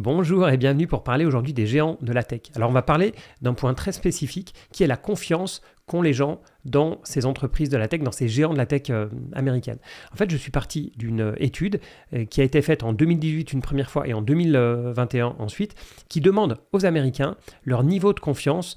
Bonjour et bienvenue pour parler aujourd'hui des géants de la tech. Alors on va parler d'un point très spécifique qui est la confiance qu'ont les gens dans ces entreprises de la tech, dans ces géants de la tech américaine. En fait, je suis parti d'une étude qui a été faite en 2018 une première fois et en 2021 ensuite, qui demande aux Américains leur niveau de confiance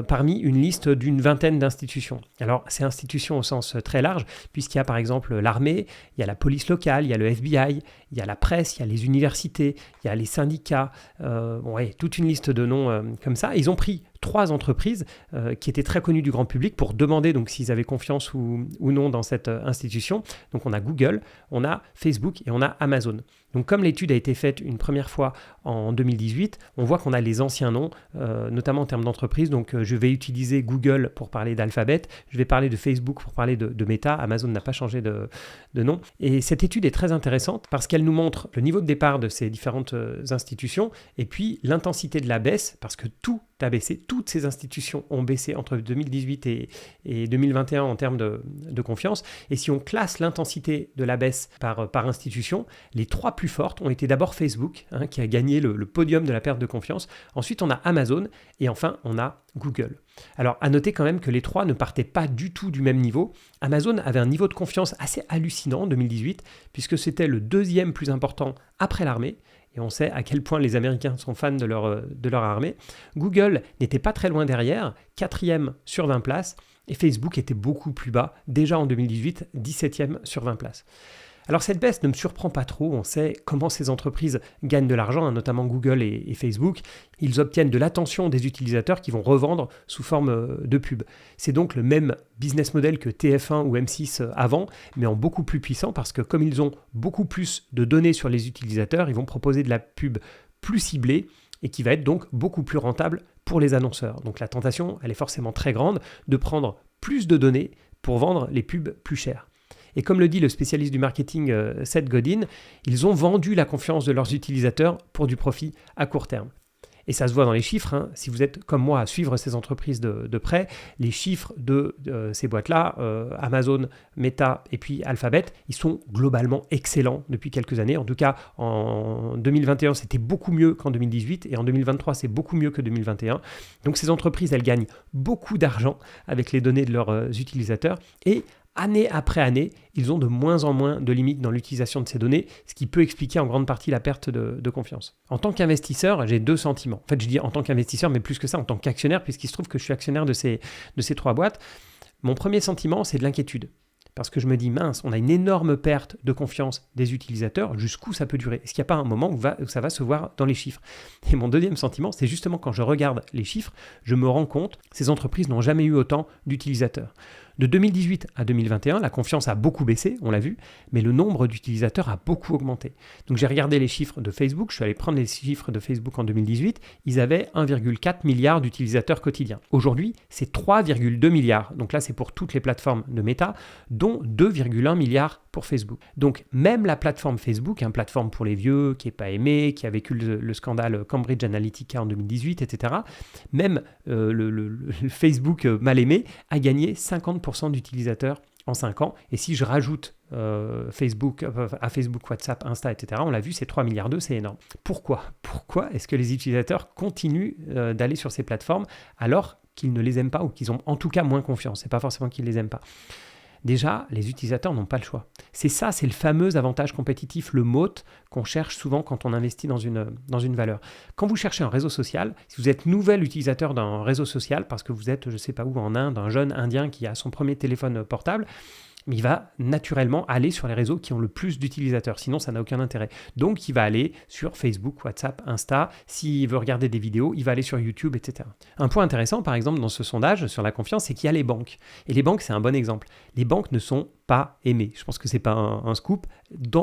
parmi une liste d'une vingtaine d'institutions. Alors, c'est institutions au sens très large, puisqu'il y a par exemple l'armée, il y a la police locale, il y a le FBI, il y a la presse, il y a les universités, il y a les syndicats, toute une liste de noms comme ça. Ils ont pris 3 entreprises qui étaient très connues du grand public pour demander donc s'ils avaient confiance ou non dans cette institution. Donc on a Google, on a Facebook et on a Amazon. Donc comme l'étude a été faite une première fois en 2018, on voit qu'on a les anciens noms, notamment en termes d'entreprise. Donc je vais utiliser Google pour parler d'Alphabet, je vais parler de Facebook pour parler de Meta, Amazon n'a pas changé de nom. Et cette étude est très intéressante parce qu'elle nous montre le niveau de départ de ces différentes institutions et puis l'intensité de la baisse, parce que tout a baissé, toutes ces institutions ont baissé entre 2018 et 2021 en termes de confiance. Et si on classe l'intensité de la baisse par institution, les 3 plus fortes ont été d'abord Facebook, qui a gagné le podium de la perte de confiance. Ensuite, on a Amazon et enfin, on a Google. Alors, à noter quand même que les 3 ne partaient pas du tout du même niveau. Amazon avait un niveau de confiance assez hallucinant en 2018, puisque c'était le 2e plus important après l'armée. Et on sait à quel point les Américains sont fans de leur armée. Google n'était pas très loin derrière, 4e sur 20 places, et Facebook était beaucoup plus bas, déjà en 2018, 17e sur 20 places. Alors cette baisse ne me surprend pas trop, on sait comment ces entreprises gagnent de l'argent, notamment Google et Facebook. Ils obtiennent de l'attention des utilisateurs qui vont revendre sous forme de pub. C'est donc le même business model que TF1 ou M6 avant, mais en beaucoup plus puissant parce que comme ils ont beaucoup plus de données sur les utilisateurs, ils vont proposer de la pub plus ciblée et qui va être donc beaucoup plus rentable pour les annonceurs. Donc la tentation, elle est forcément très grande de prendre plus de données pour vendre les pubs plus chères. Et comme le dit le spécialiste du marketing Seth Godin, ils ont vendu la confiance de leurs utilisateurs pour du profit à court terme. Et ça se voit dans les chiffres, si vous êtes comme moi à suivre ces entreprises de près, les chiffres de ces boîtes-là, Amazon, Meta et puis Alphabet, ils sont globalement excellents depuis quelques années. En tout cas, en 2021, c'était beaucoup mieux qu'en 2018 et en 2023, c'est beaucoup mieux que 2021. Donc ces entreprises, elles gagnent beaucoup d'argent avec les données de leurs utilisateurs et année après année, ils ont de moins en moins de limites dans l'utilisation de ces données, ce qui peut expliquer en grande partie la perte de confiance. En tant qu'investisseur, j'ai 2 sentiments. En fait, je dis en tant qu'investisseur, mais plus que ça, en tant qu'actionnaire, puisqu'il se trouve que je suis actionnaire de ces 3 boîtes. Mon premier sentiment, c'est de l'inquiétude. Parce que je me dis, mince, on a une énorme perte de confiance des utilisateurs, jusqu'où ça peut durer? Est-ce qu'il n'y a pas un moment où ça va se voir dans les chiffres? Et mon deuxième sentiment, c'est justement quand je regarde les chiffres, je me rends compte que ces entreprises n'ont jamais eu autant d'utilisateurs. De 2018 à 2021, la confiance a beaucoup baissé, on l'a vu, mais le nombre d'utilisateurs a beaucoup augmenté. Donc j'ai regardé les chiffres de Facebook, je suis allé prendre les chiffres de Facebook en 2018, ils avaient 1,4 milliard d'utilisateurs quotidiens. Aujourd'hui, c'est 3,2 milliards, donc là c'est pour toutes les plateformes de Meta, dont 2,1 milliards pour Facebook. Donc même la plateforme Facebook, une plateforme pour les vieux, qui n'est pas aimée, qui a vécu le scandale Cambridge Analytica en 2018, etc., même le Facebook mal aimé a gagné 50% d'utilisateurs en 5 ans. Et si je rajoute Facebook, WhatsApp, Insta, etc., on l'a vu, c'est 3,2 milliards, c'est énorme. Pourquoi est-ce que les utilisateurs continuent d'aller sur ces plateformes alors qu'ils ne les aiment pas ou qu'ils ont en tout cas moins confiance? C'est pas forcément qu'ils ne les aiment pas. Déjà, les utilisateurs n'ont pas le choix. C'est le fameux avantage compétitif, le moat qu'on cherche souvent quand on investit dans une valeur. Quand vous cherchez un réseau social, si vous êtes nouvel utilisateur d'un réseau social, parce que vous êtes, je ne sais pas où, en Inde, un jeune Indien qui a son premier téléphone portable, il va naturellement aller sur les réseaux qui ont le plus d'utilisateurs, sinon ça n'a aucun intérêt. Donc il va aller sur Facebook, WhatsApp, Insta, s'il veut regarder des vidéos, il va aller sur YouTube, etc. Un point intéressant par exemple dans ce sondage sur la confiance, c'est qu'il y a les banques. Et les banques, c'est un bon exemple. Les banques ne sont pas aimées. Je pense que ce n'est pas un scoop.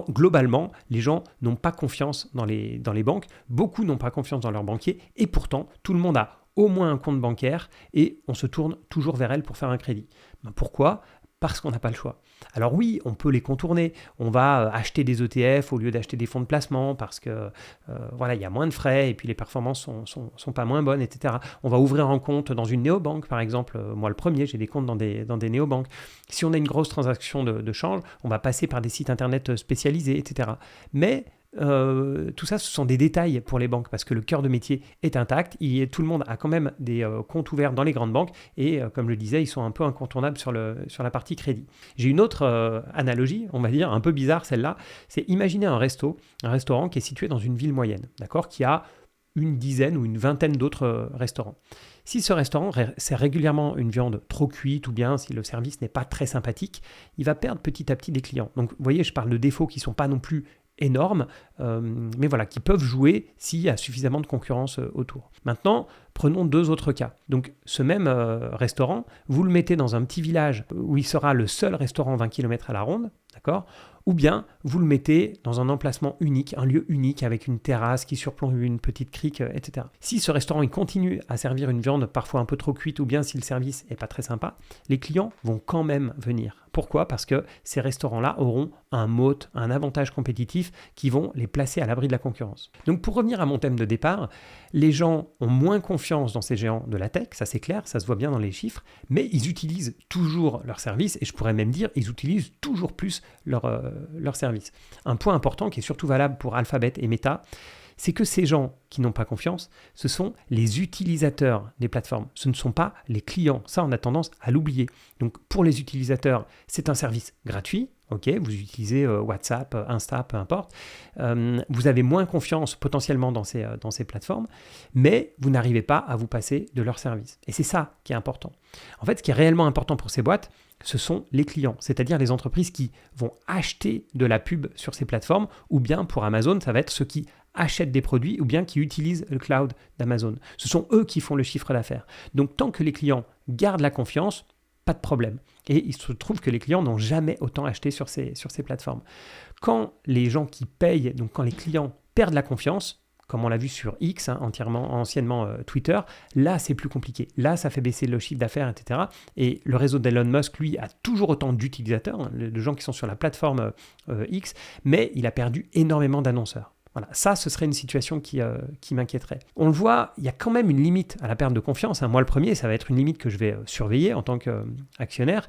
Globalement, les gens n'ont pas confiance dans les banques, beaucoup n'ont pas confiance dans leurs banquiers, et pourtant tout le monde a au moins un compte bancaire et on se tourne toujours vers elles pour faire un crédit. Pourquoi ? Parce qu'on n'a pas le choix. Alors oui, on peut les contourner. On va acheter des ETF au lieu d'acheter des fonds de placement parce que il y a moins de frais et puis les performances sont pas moins bonnes, etc. On va ouvrir un compte dans une néobanque, par exemple. Moi, le premier, j'ai des comptes dans des néobanques. Si on a une grosse transaction de change, on va passer par des sites internet spécialisés, etc. Mais tout ça, ce sont des détails pour les banques parce que le cœur de métier est intact. Tout le monde a quand même des comptes ouverts dans les grandes banques et comme je le disais, ils sont un peu incontournables sur la partie crédit. J'ai une autre analogie, on va dire, un peu bizarre celle-là, c'est imaginer un restaurant qui est situé dans une ville moyenne, d'accord, qui a une dizaine ou une vingtaine d'autres restaurants. Si ce restaurant sert régulièrement une viande trop cuite ou bien si le service n'est pas très sympathique, il va perdre petit à petit des clients. Donc vous voyez, je parle de défauts qui ne sont pas non plus énormes, mais voilà, qui peuvent jouer s'il y a suffisamment de concurrence autour. Maintenant, prenons 2 autres cas. Donc ce même restaurant, vous le mettez dans un petit village où il sera le seul restaurant 20 km à la ronde, d'accord ? Ou bien vous le mettez dans un emplacement unique, un lieu unique avec une terrasse qui surplombe une petite crique, etc. Si ce restaurant il continue à servir une viande parfois un peu trop cuite ou bien si le service n'est pas très sympa, les clients vont quand même venir. Pourquoi ? Parce que ces restaurants-là auront un moat, un avantage compétitif qui vont les placer à l'abri de la concurrence. Donc pour revenir à mon thème de départ, les gens ont moins confiance dans ces géants de la tech, ça c'est clair, ça se voit bien dans les chiffres, mais ils utilisent toujours leurs services et je pourrais même dire ils utilisent toujours plus leurs services. Un point important qui est surtout valable pour Alphabet et Meta, c'est que ces gens qui n'ont pas confiance, ce sont les utilisateurs des plateformes. Ce ne sont pas les clients. Ça, on a tendance à l'oublier. Donc, pour les utilisateurs, c'est un service gratuit. Ok, vous utilisez WhatsApp, Insta, peu importe. Vous avez moins confiance potentiellement dans ces plateformes, mais vous n'arrivez pas à vous passer de leur service. Et c'est ça qui est important. En fait, ce qui est réellement important pour ces boîtes, ce sont les clients, c'est-à-dire les entreprises qui vont acheter de la pub sur ces plateformes, ou bien pour Amazon, ça va être ceux qui achètent des produits ou bien qui utilisent le cloud d'Amazon. Ce sont eux qui font le chiffre d'affaires. Donc tant que les clients gardent la confiance, pas de problème. Et il se trouve que les clients n'ont jamais autant acheté sur ces plateformes. Quand les gens qui payent, donc quand les clients perdent la confiance, comme on l'a vu sur X, anciennement Twitter, là c'est plus compliqué. Là ça fait baisser le chiffre d'affaires, etc. Et le réseau d'Elon Musk, lui, a toujours autant d'utilisateurs, de gens qui sont sur la plateforme X, mais il a perdu énormément d'annonceurs. Voilà, ça, ce serait une situation qui m'inquiéterait. On le voit, il y a quand même une limite à la perte de confiance. Moi, le premier, ça va être une limite que je vais surveiller en tant qu'actionnaire.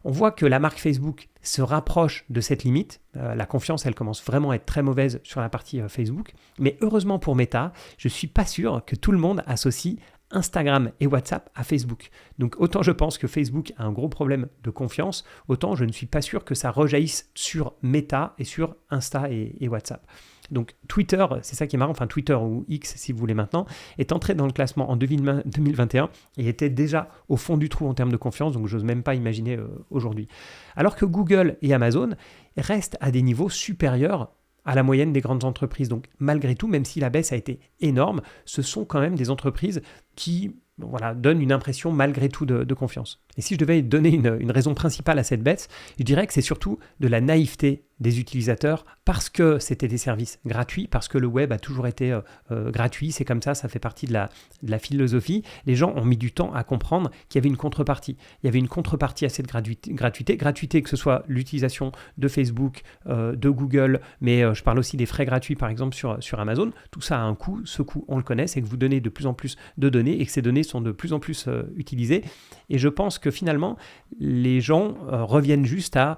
On voit que la marque Facebook se rapproche de cette limite. La confiance, elle commence vraiment à être très mauvaise sur la partie Facebook. Mais heureusement pour Meta, je ne suis pas sûr que tout le monde associe Instagram et WhatsApp à Facebook. Donc autant je pense que Facebook a un gros problème de confiance, autant je ne suis pas sûr que ça rejaillisse sur Meta et sur Insta et WhatsApp. Donc Twitter, c'est ça qui est marrant, enfin Twitter ou X si vous voulez maintenant, est entré dans le classement en 2021 et était déjà au fond du trou en termes de confiance, donc j'ose même pas imaginer aujourd'hui. Alors que Google et Amazon restent à des niveaux supérieurs à la moyenne des grandes entreprises. Donc malgré tout, même si la baisse a été énorme, ce sont quand même des entreprises qui donnent une impression malgré tout de confiance. Et si je devais donner une raison principale à cette baisse, je dirais que c'est surtout de la naïveté des utilisateurs parce que c'était des services gratuits, parce que le web a toujours été gratuit, c'est comme ça fait partie de la philosophie. Les gens ont mis du temps à comprendre qu'il y avait une contrepartie. Il y avait une contrepartie à cette gratuité que ce soit l'utilisation de Facebook, de Google, mais je parle aussi des frais gratuits par exemple sur Amazon. Tout ça a un coût, ce coût on le connaît, c'est que vous donnez de plus en plus de données et que ces données sont de plus en plus utilisées. Et je pense que finalement, les gens reviennent juste à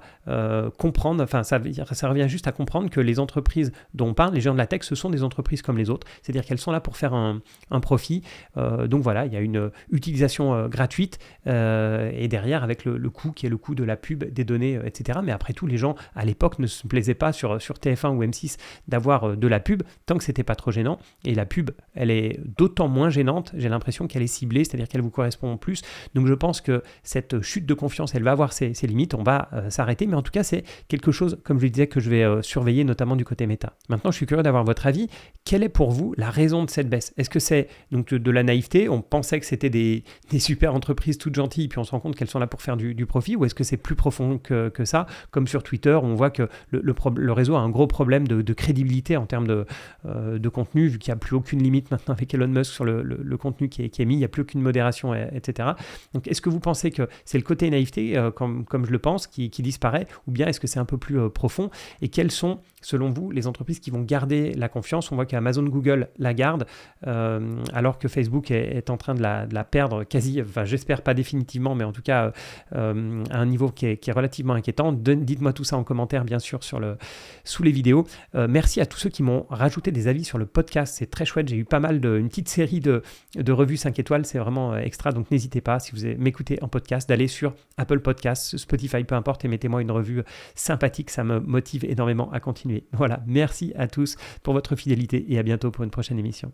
comprendre, enfin ça revient juste à comprendre que les entreprises dont on parle, les géants de la tech, ce sont des entreprises comme les autres, c'est-à-dire qu'elles sont là pour faire un profit. Donc voilà, il y a une utilisation gratuite et derrière avec le coût qui est le coût de la pub, des données, etc. Mais après tout, les gens à l'époque ne se plaisaient pas sur TF1 ou M6 d'avoir de la pub tant que c'était pas trop gênant. Et la pub, elle est d'autant moins gênante, j'ai l'impression qu'elle est ciblée, c'est-à-dire qu'elle vous correspond plus. Donc je pense que cette chute de confiance, elle va avoir ses limites, on va s'arrêter, mais en tout cas c'est quelque chose, comme je le disais, que je vais surveiller notamment du côté méta. Maintenant je suis curieux d'avoir votre avis. Quelle est pour vous la raison de cette baisse ? Est-ce que c'est donc de la naïveté ? On pensait que c'était des super entreprises toutes gentilles, puis on se rend compte qu'elles sont là pour faire du profit, ou est-ce que c'est plus profond que ça ? Comme sur Twitter, on voit que le réseau a un gros problème de crédibilité en termes de contenu, vu qu'il n'y a plus aucune limite maintenant avec Elon Musk sur le contenu qui est mis, il n'y a plus aucune modération, etc. Donc est-ce que vous pensez que c'est le côté naïveté, comme je le pense, qui disparaît, ou bien est-ce que c'est un peu plus profond profond et quelles sont, selon vous, les entreprises qui vont garder la confiance. On voit qu'Amazon, Google la gardent, alors que Facebook est en train de la perdre quasi, enfin j'espère pas définitivement, mais en tout cas à un niveau qui est relativement inquiétant. Dites-moi tout ça en commentaire, bien sûr, sous les vidéos. Merci à tous ceux qui m'ont rajouté des avis sur le podcast, c'est très chouette. J'ai eu pas mal une petite série de revues 5 étoiles, c'est vraiment extra, donc n'hésitez pas, si vous m'écoutez en podcast, d'aller sur Apple Podcasts, Spotify, peu importe, et mettez-moi une revue sympathique, ça me motive énormément à continuer. Voilà, merci à tous pour votre fidélité et à bientôt pour une prochaine émission.